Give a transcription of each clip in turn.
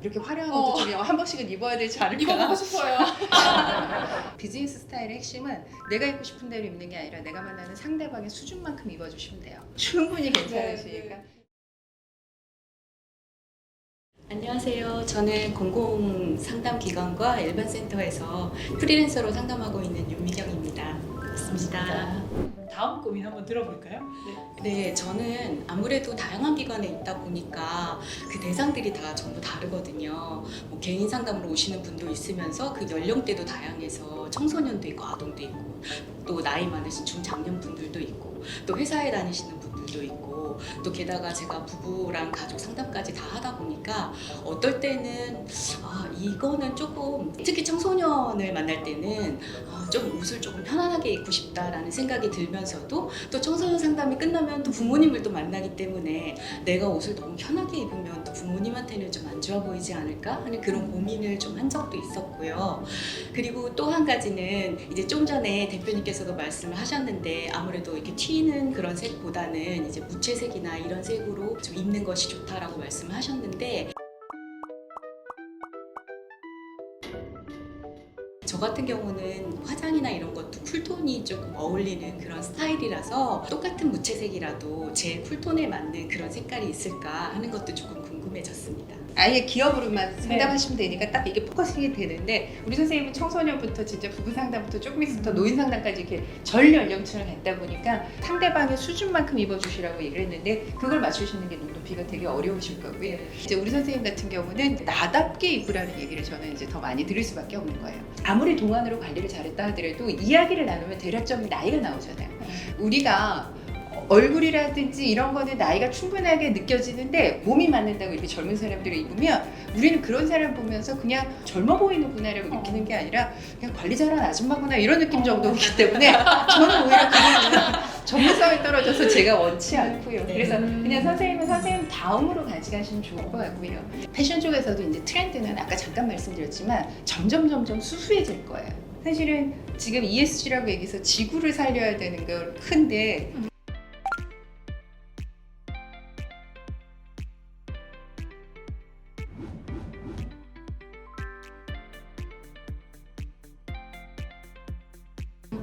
이렇게 화려한 옷도 좀 한 번씩은 입어야 되지 않을까. 입어보고 싶어요. 비즈니스 스타일의 핵심은 내가 입고 싶은 대로 입는 게 아니라 내가 만나는 상대방의 수준만큼 입어주시면 돼요. 충분히 괜찮으시니까. 안녕하세요. 저는 공공상담기관과 일반센터에서 프리랜서로 상담하고 있는 윤미경입니다. 반갑습니다. 다음 고민 한번 들어볼까요? 네, 저는 아무래도 다양한 기관에 있다 보니까 그 대상들이 다 전부 다르거든요. 뭐 개인 상담으로 오시는 분도 있으면서 그 연령대도 다양해서 청소년도 있고 아동도 있고 또 나이 많으신 중장년분들도 있고 또 회사에 다니시는 분들도 있고 또 게다가 제가 부부랑 가족 상담까지 다 하다 보니까 어떨 때는 이거는 조금 특히 청소년을 만날 때는 좀 옷을 조금 편안하게 입고 싶다라는 생각이 들면서도 또 청소년 상담이 끝나면 또 부모님을 또 만나기 때문에 내가 옷을 너무 편하게 입으면 또 부모님한테는 좀 안 좋아 보이지 않을까 하는 그런 고민을 좀 한 적도 있었고요. 그리고 또 한 가지는 이제 좀 전에 대표님께서도 말씀을 하셨는데 아무래도 이렇게 튀는 그런 색보다는 이제 무채색이나 이런 색으로 좀 입는 것이 좋다라고 말씀을 하셨는데 저 같은 경우는 화장이나 이런 것도 쿨톤이 조금 어울리는 그런 스타일이라서 똑같은 무채색이라도 제 쿨톤에 맞는 그런 색깔이 있을까 하는 것도 조금 궁금해졌습니다. 아예 기업으로만 상담하시면 되니까 딱 이게 포커싱이 되는데 우리 선생님은 청소년부터 진짜 부부 상담부터 조금 있부터 노인 상담까지 이렇게 전 연령층을 갖다 보니까 상대방의 수준만큼 입어주시라고 얘기를 했는데 그걸 맞추시는 게 눈높이가 되게 어려우실 거고요. 이제 우리 선생님 같은 경우는 나답게 입으라는 얘기를 저는 이제 더 많이 들을 수밖에 없는 거예요. 아무리 동안으로 관리를 잘했다 하더라도 이야기를 나누면 대략적인 나이가 나오잖아요. 우리가 얼굴이라든지 이런 거는 나이가 충분하게 느껴지는데 몸이 맞는다고 이렇게 젊은 사람들을 입으면 우리는 그런 사람 보면서 그냥 젊어 보이는구나라고 느끼는 게 아니라 그냥 관리 잘한 아줌마구나 이런 느낌 정도이기 때문에 저는 오히려 그거는 전문성이 떨어져서 제가 원치 않고요. 그래서 그냥 선생님은 선생님 다음으로 가져가시면 좋을 것 같고요. 패션 쪽에서도 이제 트렌드는 아까 잠깐 말씀드렸지만 점점 수수해질 거예요. 사실은 지금 ESG라고 얘기해서 지구를 살려야 되는 걸 큰데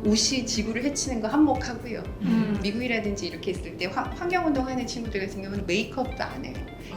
옷이 지구를 해치는 거 한몫하고요. 미국이라든지 이렇게 있을 때 환경운동하는 친구들 같은 경우는 메이크업도 안 해요.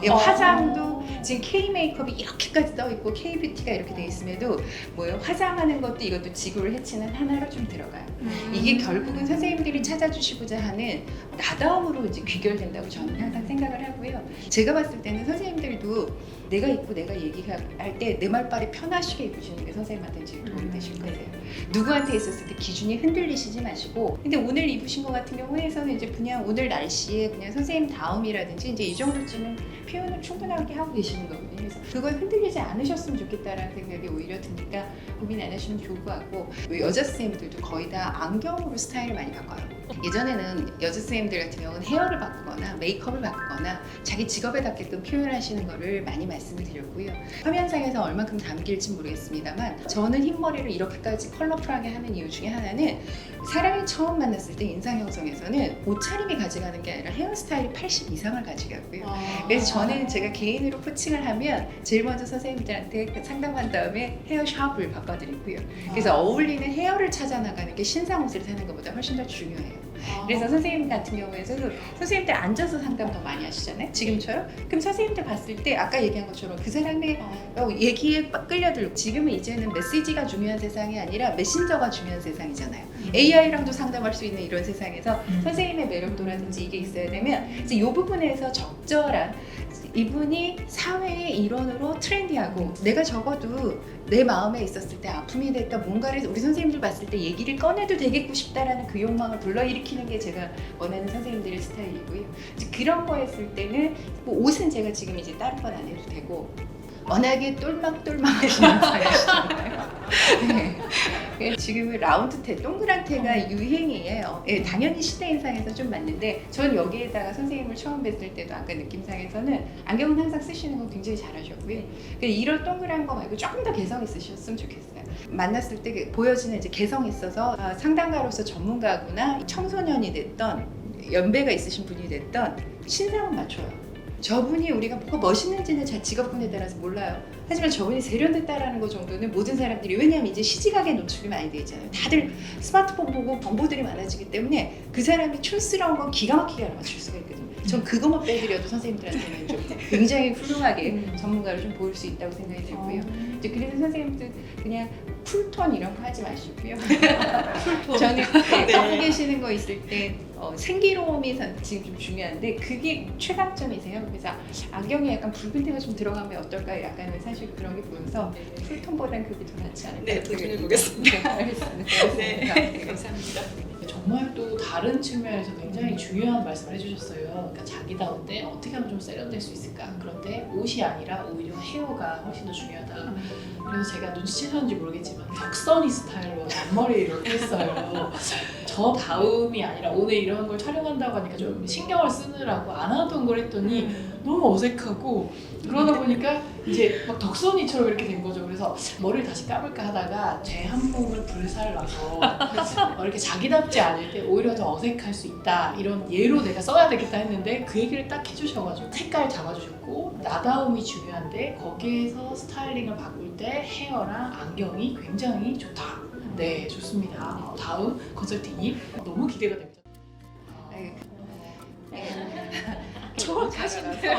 화장도 지금 K 메이크업이 이렇게까지 떠 있고 K 뷰티가 이렇게 돼 있음에도 뭐예요? 화장하는 것도 이것도 지구를 해치는 하나로 좀 들어가요. 이게 결국은 선생님들이 찾아주시고자 하는 나다움으로 이제 귀결된다고 저는 항상 생각을 하고요. 제가 봤을 때는 선생님들도 내가 입고 내가 얘기할 때 내 말빨이 편하시게 입으시는 게 선생님한테는 제일 도움이 되실 거예요. 누구한테 있었을 때 기준이 흔들리시지 마시고 근데 오늘 입으신 것 같은 경우에는 이제 그냥 오늘 날씨에 그냥 선생님 다음이라든지 이제 이 정도쯤은 표현을 충분하게 하고 계시는 거거든요. 그래서 그걸 흔들리지 않으셨으면 좋겠다라는 생각이 오히려 드니까 고민 안 하시면 좋을 것 같고 여자 선생님들도 거의 다 안경으로 스타일을 많이 바꿔요. 예전에는 여자 선생님들 같은 경우는 헤어를 바꾸거나 메이크업을 바꾸거나 자기 직업에 닿게끔 표현하시는 거를 많이 말씀을 드렸고요. 화면상에서 얼만큼 담길지 모르겠습니다만 저는 흰머리를 이렇게까지 컬러풀하게 하는 이유 중에 하나는 사람이 처음 만났을 때 인상 형성에서는 옷차림이 가져가는 게 아니라 헤어스타일이 80 이상을 가져가고요. 그래서 저는 제가 개인으로 코칭을 하면 제일 먼저 선생님들한테 상담한 다음에 헤어샵을 바꿔드리고요. 그래서 어울리는 헤어를 찾아 나가는 게 신상 옷을 사는 것보다 훨씬 더 중요해요. 그래서 선생님 같은 경우에는 선생님들 앉아서 상담 더 많이 하시잖아요. 지금처럼. 그럼 선생님들 봤을 때 아까 얘기한 것처럼 그 사람의 얘기에 끌려들고 지금은 이제는 메시지가 중요한 세상이 아니라 메신저가 중요한 세상이잖아요. AI랑도 상담할 수 있는 이런 세상에서 선생님의 매력도라든지 이게 있어야 되면 이제 이 부분에서 적절한 이분이 사회의 일원으로 트렌디하고 내가 적어도 내 마음에 있었을 때 아픔이 됐다 뭔가를 우리 선생님들 봤을 때 얘기를 꺼내도 되겠고 싶다라는 그 욕망을 불러일으키는 게 제가 원하는 선생님들의 스타일이고요. 이제 그런 거 했을 때는 뭐 옷은 제가 지금 이제 다른 건 안 해도 되고 워낙에 똘망똘망하시는 스타일이시잖아요. 네. 지금은 라운드 테, 동그란 테가 유행이에요. 네, 당연히 시대 인상에서 좀 맞는데 전 여기에다가 선생님을 처음 뵀을 때도 아까 느낌상에서는 안경은 항상 쓰시는 거 굉장히 잘하셨고요. 이런 동그란 거 말고 조금 더 개성 있으셨으면 좋겠어요. 만났을 때 보여지는 이제 개성 있어서 상담가로서 전문가구나 청소년이 됐던 연배가 있으신 분이 됐던 신상은 맞춰요. 저분이 우리가 뭐가 멋있는지는 잘 직업군에 따라서 몰라요. 하지만 저분이 세련됐다라는 것 정도는 모든 사람들이, 왜냐하면 이제 시지각에 노출이 많이 돼 있잖아요. 다들 스마트폰 보고 정보들이 많아지기 때문에 그 사람이 촌스러운 건 기가 막히게 알아맞힐 수가 있거든요. 전 그것만 빼드려도 선생님들한테는 좀 굉장히 훌륭하게 전문가를 좀 보일 수 있다고 생각이 들고요. 이제 그래서 선생님들 그냥 쿨톤 이런 거 하지 마시고요. 저는 갖고 계시는 거 있을 때 생기로움이 지금 좀 중요한데 그게 최강점이세요. 그래서 안경에 약간 붉은 데가 좀 들어가면 어떨까, 약간 사실 그런 게 보여서 쿨톤보다는 그게 더 낫지 않을까. 네, 도전해 보겠습니다. 네, 알겠습니다. 네, 감사합니다. 정말 또 다른 측면에서 굉장히 중요한 말씀을 해주셨어요. 그러니까 자기다운데 어떻게 하면 좀 세련될 수 있을까? 그런데 옷이 아니라 오히려 헤어가 훨씬 더 중요하다. 그래서 제가 눈치채셨는지 모르겠지만 덕선이 스타일로 앞머리 이렇게 했어요. 저 다음이 아니라 오늘 이런 걸 촬영한다고 하니까 좀 신경을 쓰느라고 안 하던 걸 했더니 너무 어색하고, 그러다 보니까 이제 막 덕선이처럼 이렇게 된 거죠. 그래서 머리를 다시 감을까 하다가 제 한 몸을 불살라서 이렇게 자기답지 않을 때 오히려 더 어색할 수 있다, 이런 예로 내가 써야 되겠다 했는데 그 얘기를 딱 해주셔가지고 색깔 잡아주셨고, 나다움이 중요한데 거기에서 스타일링을 바꿀 때 헤어랑 안경이 굉장히 좋다. 네, 좋습니다. 다음 컨설팅이 너무 기대가 됩니다. 네. 정확하신데요.